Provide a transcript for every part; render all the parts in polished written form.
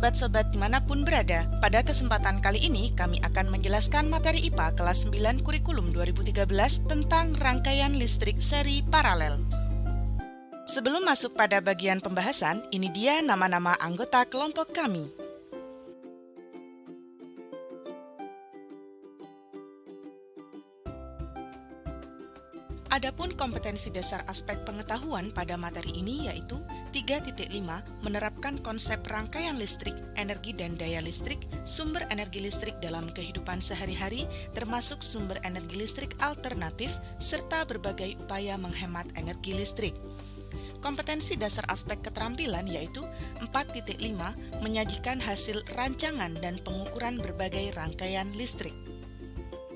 sobat-sobat dimanapun berada. Pada kesempatan kali ini kami akan menjelaskan materi IPA kelas 9 kurikulum 2013 tentang rangkaian listrik seri paralel. Sebelum masuk pada bagian pembahasan, ini dia nama-nama anggota kelompok kami. Adapun kompetensi dasar aspek pengetahuan pada materi ini yaitu 3.5 menerapkan konsep rangkaian listrik, energi dan daya listrik, sumber energi listrik dalam kehidupan sehari-hari termasuk sumber energi listrik alternatif serta berbagai upaya menghemat energi listrik. Kompetensi dasar aspek keterampilan yaitu 4.5 menyajikan hasil rancangan dan pengukuran berbagai rangkaian listrik.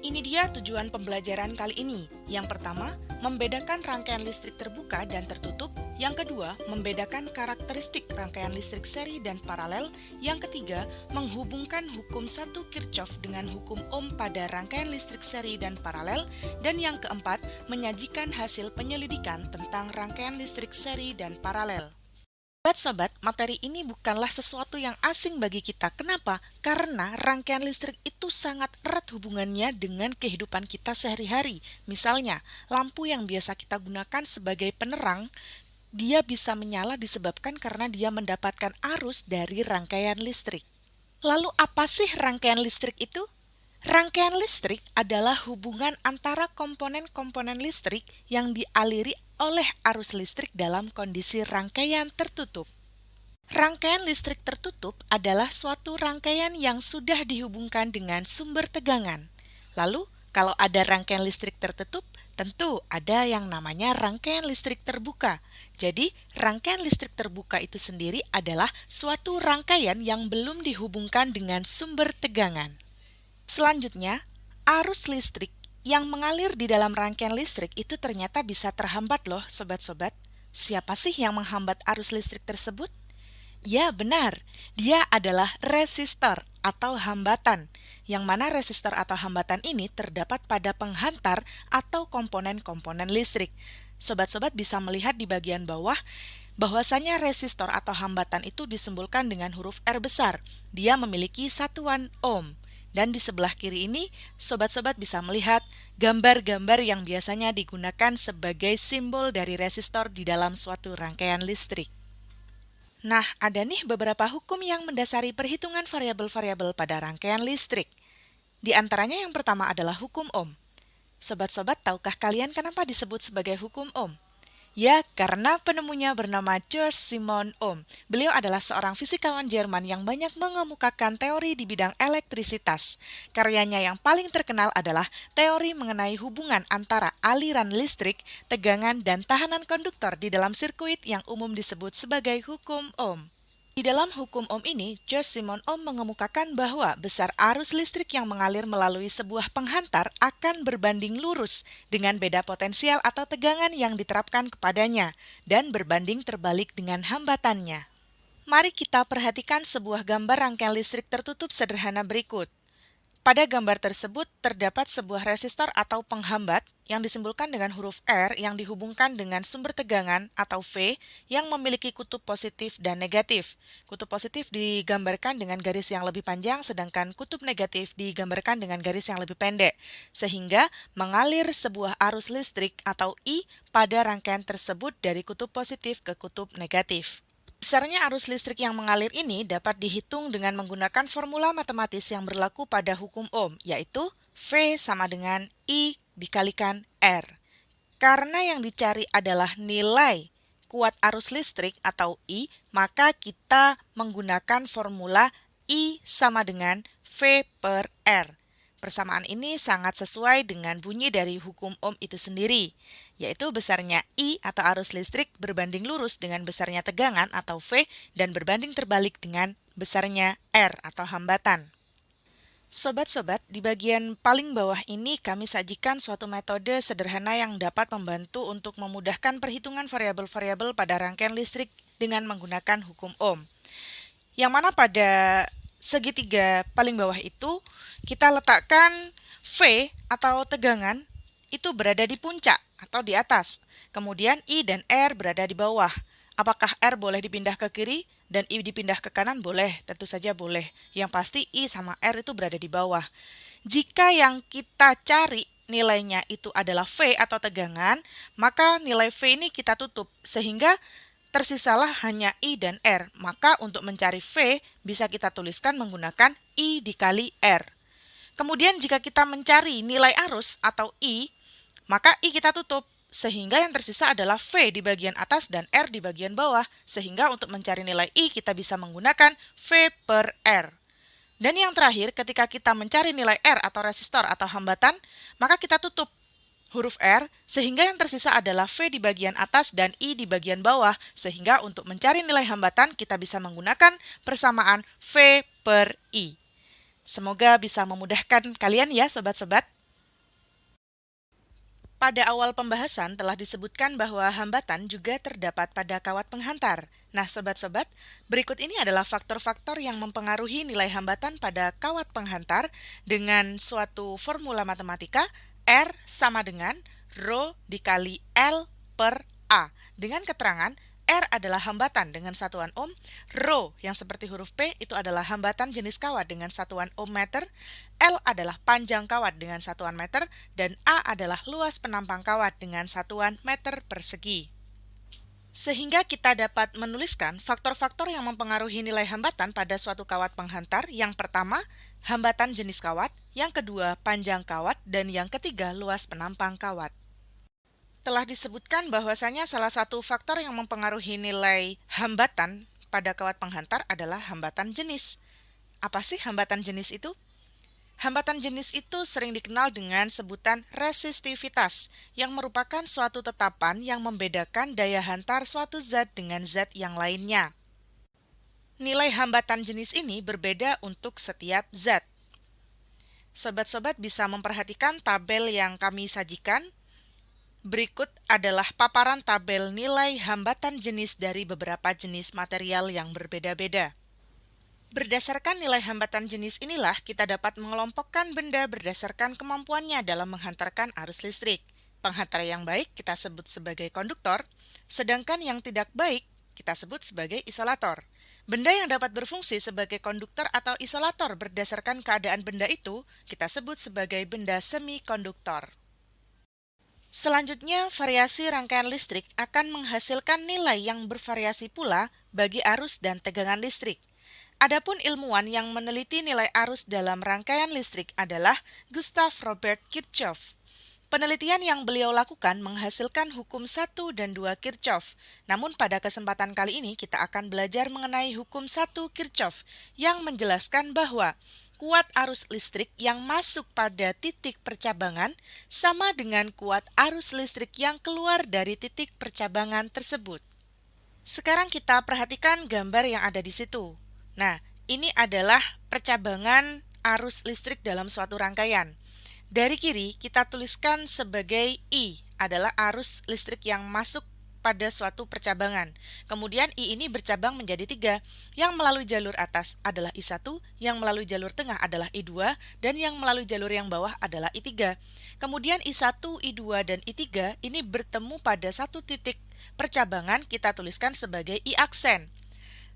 Ini dia tujuan pembelajaran kali ini. Yang pertama, membedakan rangkaian listrik terbuka dan tertutup. Yang kedua, membedakan karakteristik rangkaian listrik seri dan paralel. Yang ketiga, menghubungkan hukum 1 Kirchhoff dengan hukum Ohm pada rangkaian listrik seri dan paralel. Dan yang keempat, menyajikan hasil penyelidikan tentang rangkaian listrik seri dan paralel. Sobat-sobat, materi ini bukanlah sesuatu yang asing bagi kita. Kenapa? Karena rangkaian listrik itu sangat erat hubungannya dengan kehidupan kita sehari-hari. Misalnya, lampu yang biasa kita gunakan sebagai penerang, dia bisa menyala disebabkan karena dia mendapatkan arus dari rangkaian listrik. Lalu apa sih rangkaian listrik itu? Rangkaian listrik adalah hubungan antara komponen-komponen listrik yang dialiri oleh arus listrik dalam kondisi rangkaian tertutup. Rangkaian listrik tertutup adalah suatu rangkaian yang sudah dihubungkan dengan sumber tegangan. Lalu, kalau ada rangkaian listrik tertutup, tentu ada yang namanya rangkaian listrik terbuka. Jadi, rangkaian listrik terbuka itu sendiri adalah suatu rangkaian yang belum dihubungkan dengan sumber tegangan. Selanjutnya, arus listrik yang mengalir di dalam rangkaian listrik itu ternyata bisa terhambat loh, sobat-sobat. Siapa sih yang menghambat arus listrik tersebut? Ya, benar. Dia adalah resistor atau hambatan. Yang mana resistor atau hambatan ini terdapat pada penghantar atau komponen-komponen listrik. Sobat-sobat bisa melihat di bagian bawah bahwasanya resistor atau hambatan itu disimbolkan dengan huruf R besar. Dia memiliki satuan ohm. Dan di sebelah kiri ini, sobat-sobat bisa melihat gambar-gambar yang biasanya digunakan sebagai simbol dari resistor di dalam suatu rangkaian listrik. Nah, ada nih beberapa hukum yang mendasari perhitungan variabel-variabel pada rangkaian listrik. Di antaranya yang pertama adalah hukum Ohm. Sobat-sobat, tahukah kalian kenapa disebut sebagai hukum Ohm? Ya, karena penemunya bernama George Simon Ohm. Beliau adalah seorang fisikawan Jerman yang banyak mengemukakan teori di bidang elektrisitas. Karyanya yang paling terkenal adalah teori mengenai hubungan antara aliran listrik, tegangan, dan tahanan konduktor di dalam sirkuit yang umum disebut sebagai hukum Ohm. Di dalam hukum Ohm ini, George Simon Ohm mengemukakan bahwa besar arus listrik yang mengalir melalui sebuah penghantar akan berbanding lurus dengan beda potensial atau tegangan yang diterapkan kepadanya dan berbanding terbalik dengan hambatannya. Mari kita perhatikan sebuah gambar rangkaian listrik tertutup sederhana berikut. Pada gambar tersebut terdapat sebuah resistor atau penghambat yang disimbolkan dengan huruf R yang dihubungkan dengan sumber tegangan atau V yang memiliki kutub positif dan negatif. Kutub positif digambarkan dengan garis yang lebih panjang sedangkan kutub negatif digambarkan dengan garis yang lebih pendek. Sehingga mengalir sebuah arus listrik atau I pada rangkaian tersebut dari kutub positif ke kutub negatif. Besarnya arus listrik yang mengalir ini dapat dihitung dengan menggunakan formula matematis yang berlaku pada hukum Ohm, yaitu V sama dengan I dikalikan R. Karena yang dicari adalah nilai kuat arus listrik atau I, maka kita menggunakan formula I sama dengan V per R. Persamaan ini sangat sesuai dengan bunyi dari hukum Ohm itu sendiri, yaitu besarnya I atau arus listrik berbanding lurus dengan besarnya tegangan atau V dan berbanding terbalik dengan besarnya R atau hambatan. Sobat-sobat, di bagian paling bawah ini kami sajikan suatu metode sederhana yang dapat membantu untuk memudahkan perhitungan variabel-variabel pada rangkaian listrik dengan menggunakan hukum Ohm. Yang mana pada segitiga paling bawah itu kita letakkan V atau tegangan itu berada di puncak atau di atas. Kemudian I dan R berada di bawah. Apakah R boleh dipindah ke kiri dan I dipindah ke kanan boleh, tentu saja boleh. Yang pasti I sama R itu berada di bawah. Jika yang kita cari nilainya itu adalah V atau tegangan, maka nilai V ini kita tutup sehingga tersisalah hanya I dan R. Maka untuk mencari V bisa kita tuliskan menggunakan I dikali R. Kemudian jika kita mencari nilai arus atau I, maka I kita tutup sehingga yang tersisa adalah V di bagian atas dan R di bagian bawah. Sehingga untuk mencari nilai I kita bisa menggunakan V per R. Dan yang terakhir, ketika kita mencari nilai R atau resistor atau hambatan, maka kita tutup huruf R sehingga yang tersisa adalah V di bagian atas dan I di bagian bawah. Sehingga untuk mencari nilai hambatan kita bisa menggunakan persamaan V per I. Semoga bisa memudahkan kalian ya sobat-sobat. Pada awal pembahasan telah disebutkan bahwa hambatan juga terdapat pada kawat penghantar. Nah, sobat-sobat, berikut ini adalah faktor-faktor yang mempengaruhi nilai hambatan pada kawat penghantar dengan suatu formula matematika R sama dengan Rho dikali L per A. Dengan keterangan R adalah hambatan dengan satuan ohm, Rho yang seperti huruf P itu adalah hambatan jenis kawat dengan satuan ohm meter, L adalah panjang kawat dengan satuan meter, dan A adalah luas penampang kawat dengan satuan meter persegi. Sehingga kita dapat menuliskan faktor-faktor yang mempengaruhi nilai hambatan pada suatu kawat penghantar. Yang pertama, hambatan jenis kawat, yang kedua, panjang kawat, dan yang ketiga, luas penampang kawat. Telah disebutkan bahwasanya salah satu faktor yang mempengaruhi nilai hambatan pada kawat penghantar adalah hambatan jenis. Apa sih hambatan jenis itu? Hambatan jenis itu sering dikenal dengan sebutan resistivitas, yang merupakan suatu tetapan yang membedakan daya hantar suatu zat dengan zat yang lainnya. Nilai hambatan jenis ini berbeda untuk setiap zat. Sobat-sobat bisa memperhatikan tabel yang kami sajikan. Berikut adalah paparan tabel nilai hambatan jenis dari beberapa jenis material yang berbeda-beda. Berdasarkan nilai hambatan jenis inilah kita dapat mengelompokkan benda berdasarkan kemampuannya dalam menghantarkan arus listrik. Penghantar yang baik kita sebut sebagai konduktor, sedangkan yang tidak baik kita sebut sebagai isolator. Benda yang dapat berfungsi sebagai konduktor atau isolator berdasarkan keadaan benda itu kita sebut sebagai benda semikonduktor. Selanjutnya, variasi rangkaian listrik akan menghasilkan nilai yang bervariasi pula bagi arus dan tegangan listrik. Adapun ilmuwan yang meneliti nilai arus dalam rangkaian listrik adalah Gustav Robert Kirchhoff. Penelitian yang beliau lakukan menghasilkan hukum 1 dan 2 Kirchhoff. Namun pada kesempatan kali ini kita akan belajar mengenai hukum 1 Kirchhoff yang menjelaskan bahwa kuat arus listrik yang masuk pada titik percabangan sama dengan kuat arus listrik yang keluar dari titik percabangan tersebut. Sekarang kita perhatikan gambar yang ada di situ. Nah, ini adalah percabangan arus listrik dalam suatu rangkaian. Dari kiri kita tuliskan sebagai I adalah arus listrik yang masuk pada suatu percabangan. Kemudian I ini bercabang menjadi 3. Yang melalui jalur atas adalah I1, yang melalui jalur tengah adalah I2, dan yang melalui jalur yang bawah adalah I3. Kemudian I1, I2, dan I3 ini bertemu pada satu titik percabangan kita tuliskan sebagai I aksen.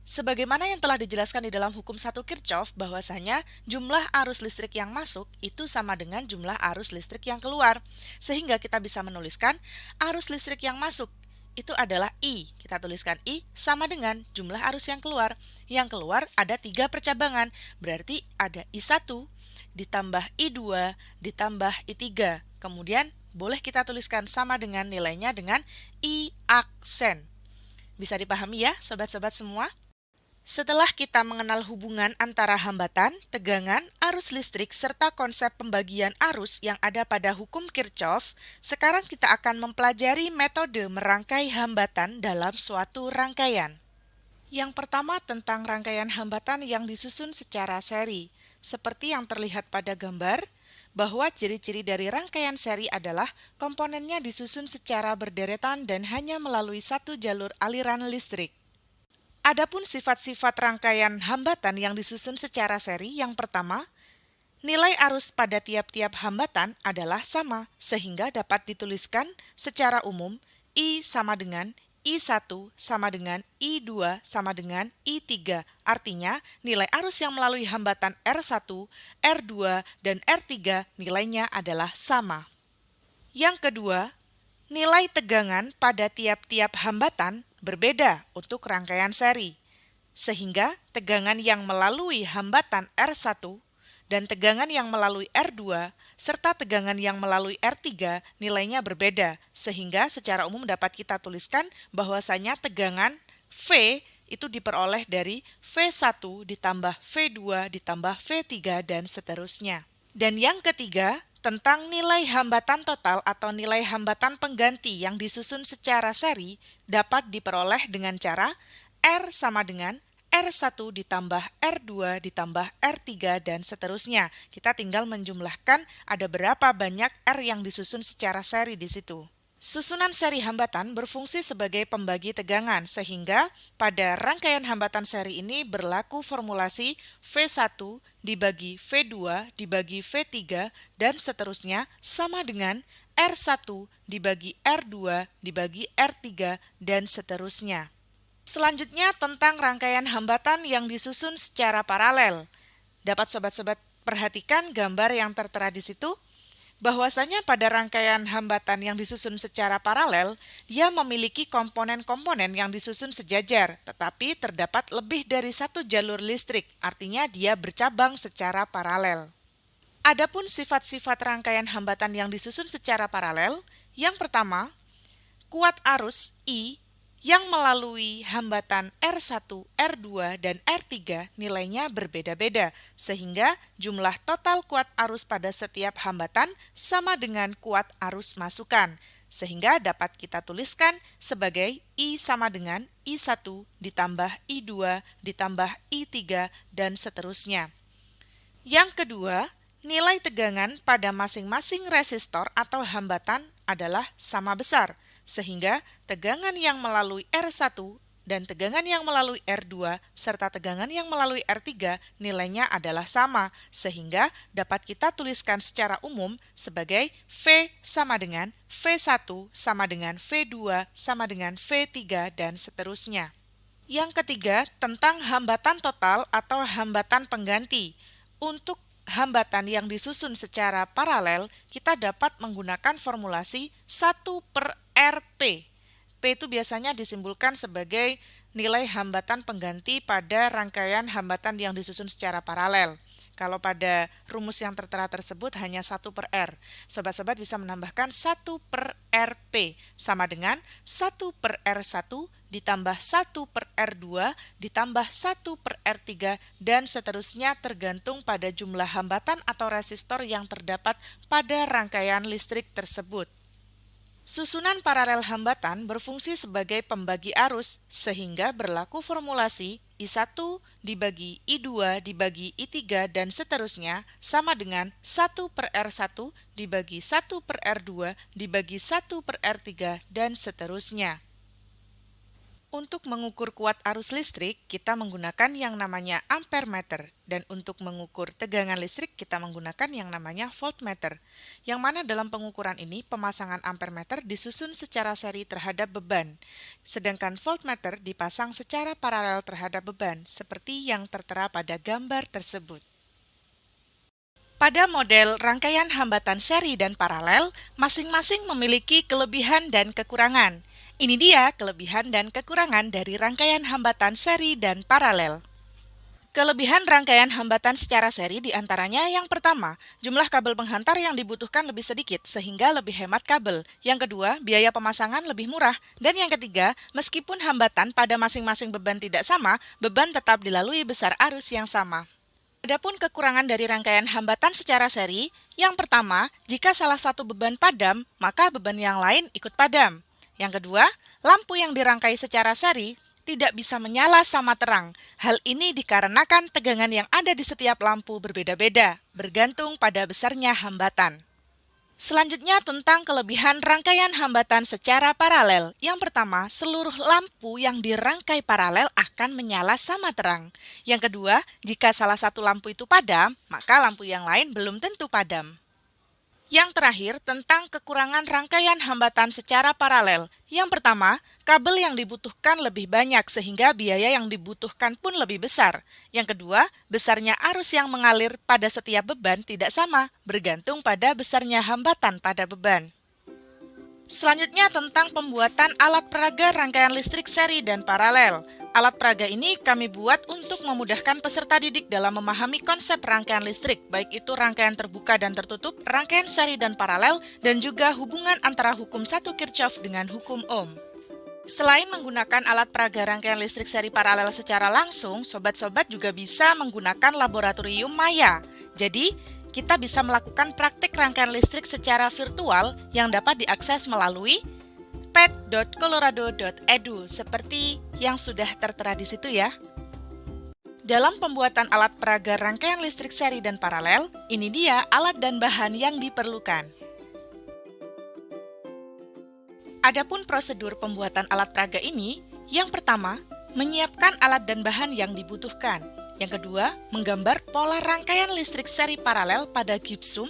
Sebagaimana yang telah dijelaskan di dalam hukum 1 Kirchhoff bahwasanya jumlah arus listrik yang masuk itu sama dengan jumlah arus listrik yang keluar. Sehingga kita bisa menuliskan arus listrik yang masuk itu adalah I. Kita tuliskan I sama dengan jumlah arus yang keluar. Yang keluar ada 3 percabangan. Berarti ada I1 ditambah I2 ditambah I3. Kemudian boleh kita tuliskan sama dengan nilainya dengan I aksen. Bisa dipahami ya sobat-sobat semua? Setelah kita mengenal hubungan antara hambatan, tegangan, arus listrik, serta konsep pembagian arus yang ada pada hukum Kirchhoff, sekarang kita akan mempelajari metode merangkai hambatan dalam suatu rangkaian. Yang pertama tentang rangkaian hambatan yang disusun secara seri. Seperti yang terlihat pada gambar, bahwa ciri-ciri dari rangkaian seri adalah komponennya disusun secara berderetan dan hanya melalui satu jalur aliran listrik. Adapun sifat-sifat rangkaian hambatan yang disusun secara seri, yang pertama, nilai arus pada tiap-tiap hambatan adalah sama, sehingga dapat dituliskan secara umum I sama dengan I1 sama dengan I2 sama dengan I3. Artinya, nilai arus yang melalui hambatan R1, R2, dan R3 nilainya adalah sama. Yang kedua, nilai tegangan pada tiap-tiap hambatan berbeda untuk rangkaian seri, sehingga tegangan yang melalui hambatan R1 dan tegangan yang melalui R2 serta tegangan yang melalui R3 nilainya berbeda, sehingga secara umum dapat kita tuliskan bahwasanya tegangan V itu diperoleh dari V1 ditambah V2 ditambah V3 dan seterusnya. Dan yang ketiga, tentang nilai hambatan total atau nilai hambatan pengganti yang disusun secara seri dapat diperoleh dengan cara R sama dengan R1 ditambah R2 ditambah R3 dan seterusnya. Kita tinggal menjumlahkan ada berapa banyak R yang disusun secara seri di situ. Susunan seri hambatan berfungsi sebagai pembagi tegangan, sehingga pada rangkaian hambatan seri ini berlaku formulasi V1 dibagi V2 dibagi V3 dan seterusnya sama dengan R1 dibagi R2 dibagi R3 dan seterusnya. Selanjutnya tentang rangkaian hambatan yang disusun secara paralel. Dapat sobat-sobat perhatikan gambar yang tertera di situ? Bahwasanya pada rangkaian hambatan yang disusun secara paralel, dia memiliki komponen-komponen yang disusun sejajar, tetapi terdapat lebih dari satu jalur listrik, artinya dia bercabang secara paralel. Adapun sifat-sifat rangkaian hambatan yang disusun secara paralel, yang pertama, kuat arus I yang melalui hambatan R1, R2, dan R3 nilainya berbeda-beda, sehingga jumlah total kuat arus pada setiap hambatan sama dengan kuat arus masukan, sehingga dapat kita tuliskan sebagai I sama dengan I1 ditambah I2 ditambah I3 dan seterusnya. Yang kedua, nilai tegangan pada masing-masing resistor atau hambatan adalah sama besar, sehingga tegangan yang melalui R1 dan tegangan yang melalui R2 serta tegangan yang melalui R3 nilainya adalah sama, sehingga dapat kita tuliskan secara umum sebagai V sama dengan V1 sama dengan V2 sama dengan V3 dan seterusnya. Yang ketiga, tentang hambatan total atau hambatan pengganti. Untuk hambatan yang disusun secara paralel, kita dapat menggunakan formulasi 1/Rp. P itu biasanya disimbolkan sebagai nilai hambatan pengganti pada rangkaian hambatan yang disusun secara paralel. Kalau pada rumus yang tertera tersebut hanya 1/R. Sobat-sobat bisa menambahkan 1/Rp sama dengan 1/R1 ditambah 1/R2 ditambah 1/R3 dan seterusnya tergantung pada jumlah hambatan atau resistor yang terdapat pada rangkaian listrik tersebut. Susunan paralel hambatan berfungsi sebagai pembagi arus, sehingga berlaku formulasi I1 dibagi I2 dibagi I3 dan seterusnya sama dengan 1/R1 dibagi 1/R2 dibagi 1/R3 dan seterusnya. Untuk mengukur kuat arus listrik, kita menggunakan yang namanya ampermeter, dan untuk mengukur tegangan listrik, kita menggunakan yang namanya voltmeter. Yang mana dalam pengukuran ini, pemasangan ampermeter disusun secara seri terhadap beban, sedangkan voltmeter dipasang secara paralel terhadap beban, seperti yang tertera pada gambar tersebut. Pada model rangkaian hambatan seri dan paralel, masing-masing memiliki kelebihan dan kekurangan. Ini dia kelebihan dan kekurangan dari rangkaian hambatan seri dan paralel. Kelebihan rangkaian hambatan secara seri diantaranya yang pertama, jumlah kabel penghantar yang dibutuhkan lebih sedikit sehingga lebih hemat kabel. Yang kedua, biaya pemasangan lebih murah. Dan yang ketiga, meskipun hambatan pada masing-masing beban tidak sama, beban tetap dilalui besar arus yang sama. Adapun kekurangan dari rangkaian hambatan secara seri, yang pertama, jika salah satu beban padam, maka beban yang lain ikut padam. Yang kedua, lampu yang dirangkai secara seri tidak bisa menyala sama terang. Hal ini dikarenakan tegangan yang ada di setiap lampu berbeda-beda, bergantung pada besarnya hambatan. Selanjutnya tentang kelebihan rangkaian hambatan secara paralel. Yang pertama, seluruh lampu yang dirangkai paralel akan menyala sama terang. Yang kedua, jika salah satu lampu itu padam, maka lampu yang lain belum tentu padam. Yang terakhir, tentang kekurangan rangkaian hambatan secara paralel. Yang pertama, kabel yang dibutuhkan lebih banyak sehingga biaya yang dibutuhkan pun lebih besar. Yang kedua, besarnya arus yang mengalir pada setiap beban tidak sama, bergantung pada besarnya hambatan pada beban. Selanjutnya tentang pembuatan alat peraga rangkaian listrik seri dan paralel. Alat peraga ini kami buat untuk memudahkan peserta didik dalam memahami konsep rangkaian listrik, baik itu rangkaian terbuka dan tertutup, rangkaian seri dan paralel, dan juga hubungan antara hukum 1 Kirchhoff dengan hukum Ohm. Selain menggunakan alat peraga rangkaian listrik seri paralel secara langsung, sobat-sobat juga bisa menggunakan laboratorium maya. Jadi, kita bisa melakukan praktik rangkaian listrik secara virtual yang dapat diakses melalui pet.colorado.edu seperti yang sudah tertera di situ ya. Dalam pembuatan alat peraga rangkaian listrik seri dan paralel, ini dia alat dan bahan yang diperlukan. Adapun prosedur pembuatan alat peraga ini, yang pertama, menyiapkan alat dan bahan yang dibutuhkan. Yang kedua, menggambar pola rangkaian listrik seri paralel pada gipsum.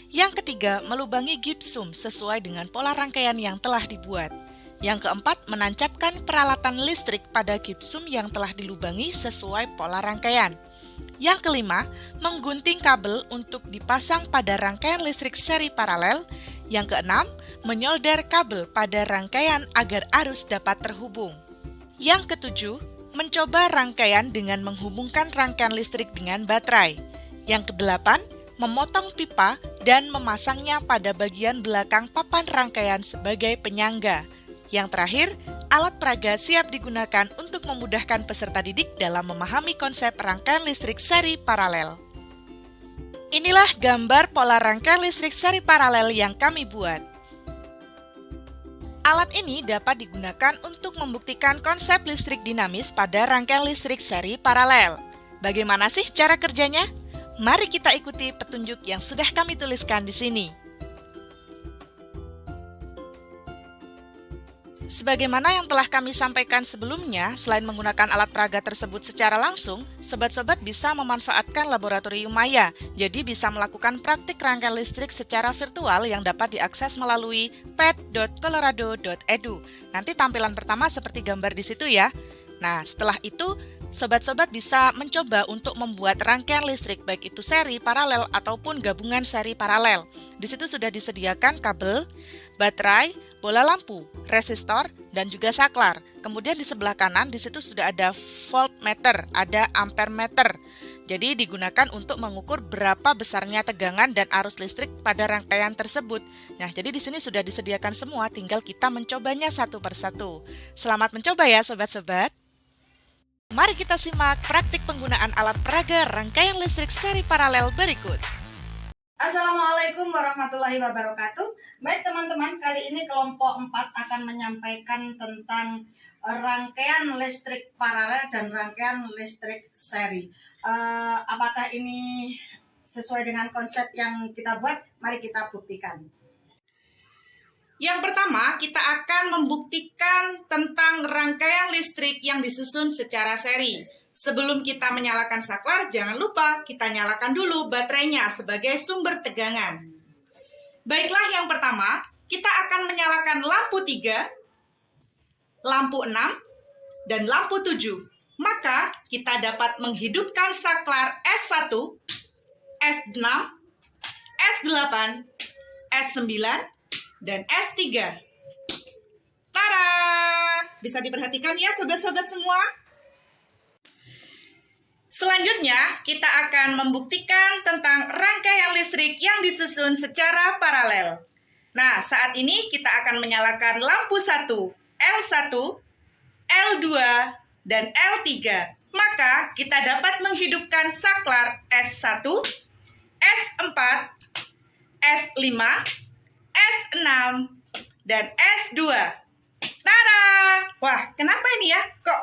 Yang ketiga, melubangi gipsum sesuai dengan pola rangkaian yang telah dibuat. Yang keempat, menancapkan peralatan listrik pada gipsum yang telah dilubangi sesuai pola rangkaian. Yang kelima, menggunting kabel untuk dipasang pada rangkaian listrik seri paralel. Yang keenam, menyolder kabel pada rangkaian agar arus dapat terhubung. Yang ketujuh, mencoba rangkaian dengan menghubungkan rangkaian listrik dengan baterai. Yang kedelapan, memotong pipa dan memasangnya pada bagian belakang papan rangkaian sebagai penyangga. Yang terakhir, alat peraga siap digunakan untuk memudahkan peserta didik dalam memahami konsep rangkaian listrik seri paralel. Inilah gambar pola rangkaian listrik seri paralel yang kami buat. Alat ini dapat digunakan untuk membuktikan konsep listrik dinamis pada rangkaian listrik seri paralel. Bagaimana sih cara kerjanya? Mari kita ikuti petunjuk yang sudah kami tuliskan di sini. Sebagaimana yang telah kami sampaikan sebelumnya, selain menggunakan alat peraga tersebut secara langsung, sobat-sobat bisa memanfaatkan laboratorium maya, jadi bisa melakukan praktik rangkaian listrik secara virtual yang dapat diakses melalui pet.colorado.edu. Nanti tampilan pertama seperti gambar di situ ya. Nah, setelah itu, sobat-sobat bisa mencoba untuk membuat rangkaian listrik baik itu seri, paralel, ataupun gabungan seri paralel. Di situ sudah disediakan kabel, baterai, bola lampu, resistor, dan juga saklar. Kemudian di sebelah kanan di situ sudah ada voltmeter, ada ampermeter. Jadi digunakan untuk mengukur berapa besarnya tegangan dan arus listrik pada rangkaian tersebut. Nah, jadi di sini sudah disediakan semua, tinggal kita mencobanya satu persatu. Selamat mencoba ya sobat-sobat. Mari kita simak praktik penggunaan alat peraga rangkaian listrik seri paralel berikut. Assalamualaikum warahmatullahi wabarakatuh. Baik teman-teman, kali ini kelompok 4 akan menyampaikan tentang rangkaian listrik paralel dan rangkaian listrik seri. Apakah ini sesuai dengan konsep yang kita buat? Mari kita buktikan. Yang pertama, kita akan membuktikan tentang rangkaian listrik yang disusun secara seri. Sebelum kita menyalakan saklar, jangan lupa kita nyalakan dulu baterainya sebagai sumber tegangan. Baiklah, yang pertama, kita akan menyalakan lampu 3, lampu 6, dan lampu 7. Maka, kita dapat menghidupkan saklar S1, S6, S8, S9, dan S3. Tada! Bisa diperhatikan ya sobat-sobat semua? Selanjutnya, kita akan membuktikan tentang rangkaian listrik yang disusun secara paralel. Nah, saat ini kita akan menyalakan lampu 1, L1, L2, dan L3. Maka, kita dapat menghidupkan saklar S1, S4, S5, S6, dan S2. Tada! Wah, kenapa ini ya? Kok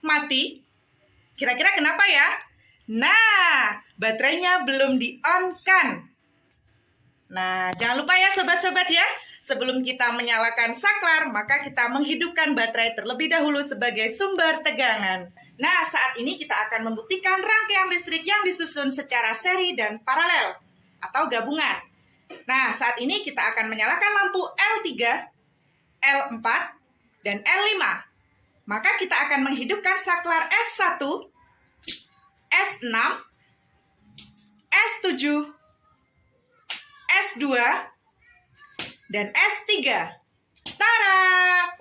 mati? Kira-kira kenapa ya? Nah, baterainya belum di-on-kan. Nah, jangan lupa ya sobat-sobat ya, sebelum kita menyalakan saklar, maka kita menghidupkan baterai terlebih dahulu sebagai sumber tegangan. Nah, saat ini kita akan membuktikan rangkaian listrik yang disusun secara seri dan paralel, atau gabungan. Nah, saat ini kita akan menyalakan lampu L3, L4, dan L5. Maka kita akan menghidupkan saklar S1, S6, S7, S2, dan S3. Tara!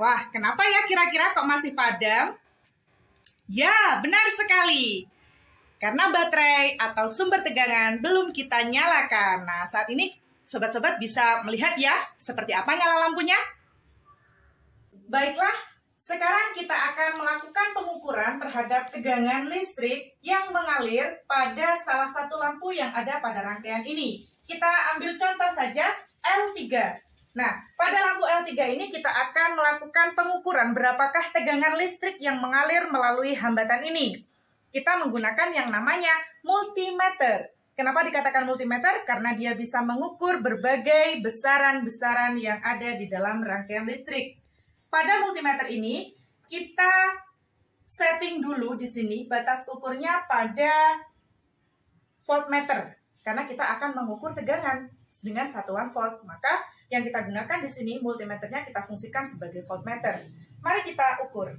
Wah, kenapa ya kira-kira kok masih padam? Ya, benar sekali. Karena baterai atau sumber tegangan belum kita nyalakan. Nah, saat ini sobat-sobat bisa melihat ya seperti apa nyala lampunya? Baiklah, sekarang kita akan melakukan pengukuran terhadap tegangan listrik yang mengalir pada salah satu lampu yang ada pada rangkaian ini. Kita ambil contoh saja L3. Nah, pada lampu L3 ini kita akan melakukan pengukuran berapakah tegangan listrik yang mengalir melalui hambatan ini. Kita menggunakan yang namanya multimeter. Kenapa dikatakan multimeter? Karena dia bisa mengukur berbagai besaran-besaran yang ada di dalam rangkaian listrik. Pada multimeter ini, kita setting dulu di sini batas ukurnya pada voltmeter. Karena kita akan mengukur tegangan dengan satuan volt. Maka yang kita gunakan di sini multimeternya kita fungsikan sebagai voltmeter. Mari kita ukur.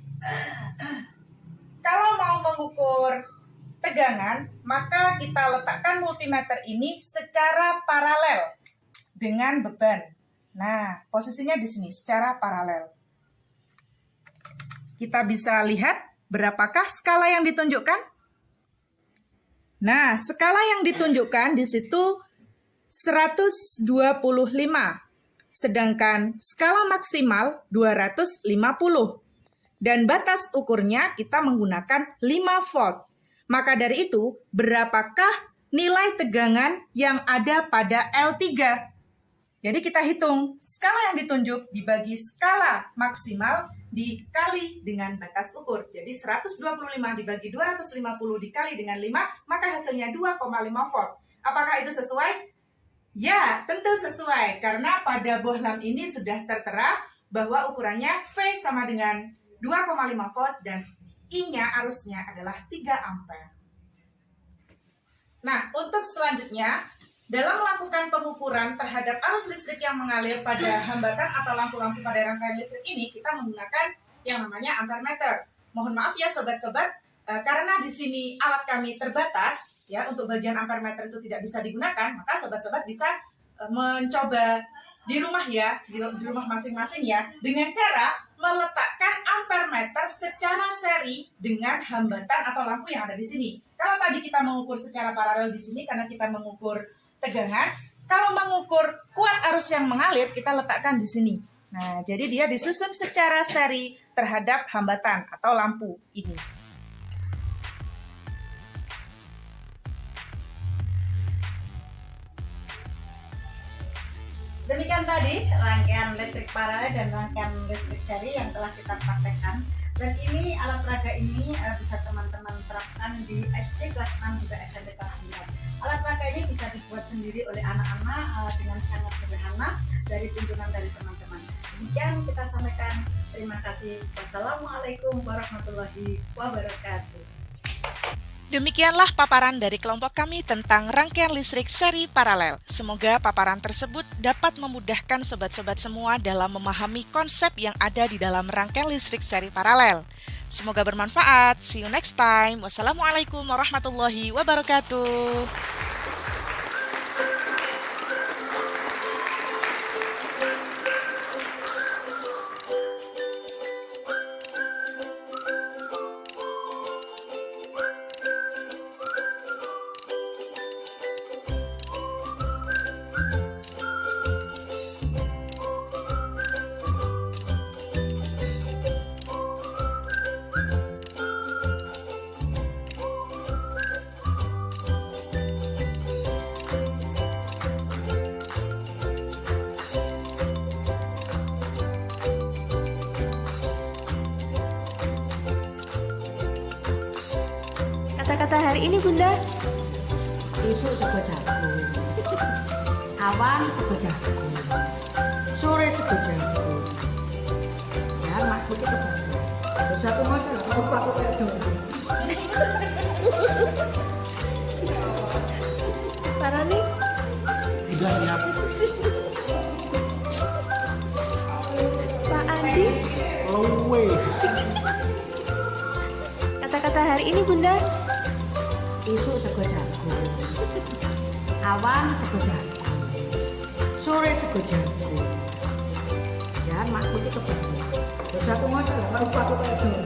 Kalau mau mengukur tegangan, maka kita letakkan multimeter ini secara paralel dengan beban. Nah, posisinya di sini secara paralel. Kita bisa lihat berapakah skala yang ditunjukkan? Nah, skala yang ditunjukkan di situ 125, sedangkan skala maksimal 250. Dan batas ukurnya kita menggunakan 5 volt. Maka dari itu, berapakah nilai tegangan yang ada pada L3? Jadi kita hitung skala yang ditunjuk dibagi skala maksimal dikali dengan batas ukur. Jadi 125 dibagi 250 dikali dengan 5, maka hasilnya 2,5 volt. Apakah itu sesuai? Ya, tentu sesuai. Karena pada bohlam ini sudah tertera bahwa ukurannya V sama dengan 2,5 volt dan I-nya arusnya adalah 3 ampere. Nah, untuk selanjutnya, dalam melakukan pengukuran terhadap arus listrik yang mengalir pada hambatan atau lampu-lampu pada rangkaian listrik ini, kita menggunakan yang namanya ampermeter. Mohon maaf ya sobat-sobat, karena di sini alat kami terbatas, ya untuk bagian ampermeter itu tidak bisa digunakan, maka sobat-sobat bisa mencoba di rumah ya, di rumah masing-masing ya, dengan cara meletakkan ampermeter secara seri dengan hambatan atau lampu yang ada di sini. Kalau tadi kita mengukur secara paralel di sini karena kita mengukur tegangan, kalau mengukur kuat arus yang mengalir kita letakkan di sini. Nah, jadi dia disusun secara seri terhadap hambatan atau lampu ini. Demikian tadi rangkaian listrik paralel dan rangkaian listrik seri yang telah kita praktekkan. Dan ini alat peraga ini bisa teman-teman terapkan di SD kelas 6 juga SMP kelas 9. Alat peraga ini bisa dibuat sendiri oleh anak-anak dengan sangat sederhana dari tuntunan dari teman-teman. Demikian kita sampaikan. Terima kasih. Wassalamualaikum warahmatullahi wabarakatuh. Demikianlah paparan dari kelompok kami tentang rangkaian listrik seri paralel. Semoga paparan tersebut dapat memudahkan sobat-sobat semua dalam memahami konsep yang ada di dalam rangkaian listrik seri paralel. Semoga bermanfaat. See you next time. Wassalamualaikum warahmatullahi wabarakatuh. Kata-kata hari ini Bunda. Esok sego jagung, awan sego jagung, sore sego jagung. Ya makku itu bagus. Terus aku mau coba aku kayak dulu. Parani Sudah siap. Pak Andi, Lowe. kata-kata hari ini Bunda. Isu sego jagung, awan sego jagung, sore sego jagung. Jangan makku itu kebagus. Terus aku mau coba lupa aku kayak dulu.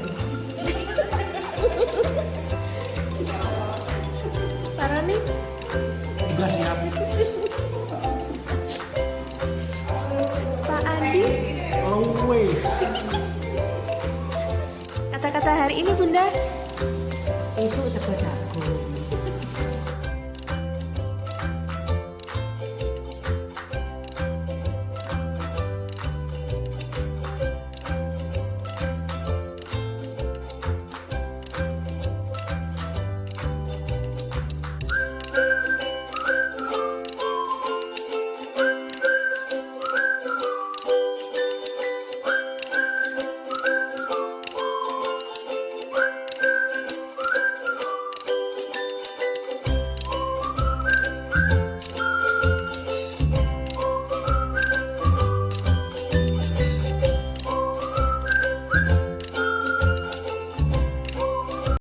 Pak Roni, Sudah siap. Pak Andi, Lowe. kata-kata hari ini Bunda. Isu sego jagung,